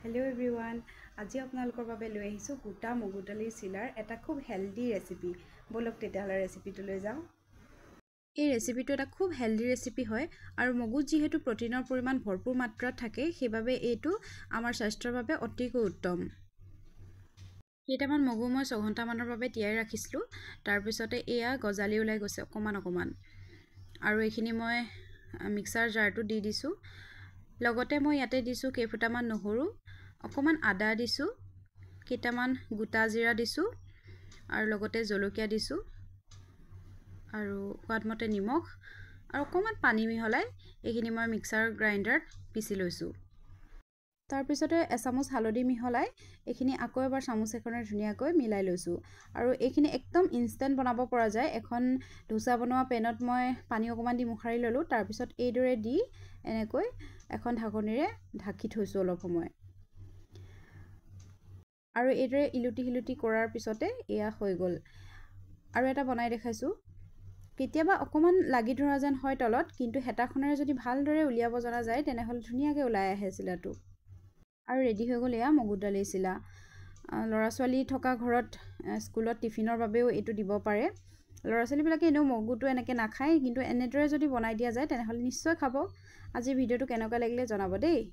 hello everyone আজি আপোনালোকৰ বাবে লৈ আহিছো গোটা মগু দালিৰ চিলাৰ এটা খুব হেলদি ৰেচিপি বলক তেতিয়াহলে ৰেচিপিটো লৈ যাওঁ এই ৰেচিপিটো এটা খুব হেলদি ৰেচিপি হয় আৰু মগুত যেহেতু প্ৰটিনৰ পৰিমাণ ভৰপুৰ মাত্ৰাত থাকে সেইবাবে এইটো আমাৰ স্বাস্থ্যৰ বাবে অতিকৈ উত্তম কেইটামান মগু মই 6 ঘণ্টা মানৰ বাবে তিয়াই ৰাখিছিলো তাৰ পিছতে এয়া গজালি ওলাই গৈছে অকমান আৰু এইখিনি মই মিক্সাৰ জাৰটো দি দিছো লগতে মই ইয়াতে দিছো কেইফুটামান নহৰু অকমান আদা দিছো কেইটামান গোটা জিৰা দিছো আৰু লগতে জলকীয়া দিছো আৰু সোৱাদমতে নিমখ আৰু অকমান পানী মিহলাই এইখিনি মই মিক্সাৰ গ্ৰাইণ্ডাৰত পিছি লৈছো তাৰ পিছতে এচামুচ হালধি মিহলাই এইখিনি আকৌ এবাৰ চামুচ এখনেৰে ধুনিয়াকৈ মিলাই লৈছো আৰু এইখিনি একদম ইনষ্টেন্ট বনাব পৰা যায় এখন ধোসা বনোৱা পেনত মই পানী অকমান দি মুখাৰি ললো তাৰ পিছত এইদৰে দি এনেকৈ এখন ঢাকনিৰে ঢাকি থৈছো অলপ সময় আৰু এইদৰে ইলুটি কৰাৰ পিছতে এয়া হৈ গল আৰু এটা বনাই দেখাইছো কেতিয়াবা অকমান লাগি ধৰা যেন হয় তলত কিন্তু হেতাখনেৰে যদি ভালদৰে উলিয়াব জনা যায় তেনেহলে ধুনিয়াকৈ ওলাই আহে চিলাটো আৰু ৰেডি হৈ গল এয়া মগুৰ দালি চিলা লৰা ছোৱালী থকা ঘৰত স্কুলত টিফিনৰ বাবেও এটো দিব পাৰে লৰা ছোৱালী বিলাকে এনেও মগুটো এনেকে নাখায় কিন্তু এনেদৰে যদি বনাই দিয়া যায় তেনেহলে নিশ্চয় খাব আজি ভিডিওটো কেনেকুৱা লাগিলে জনাব দেই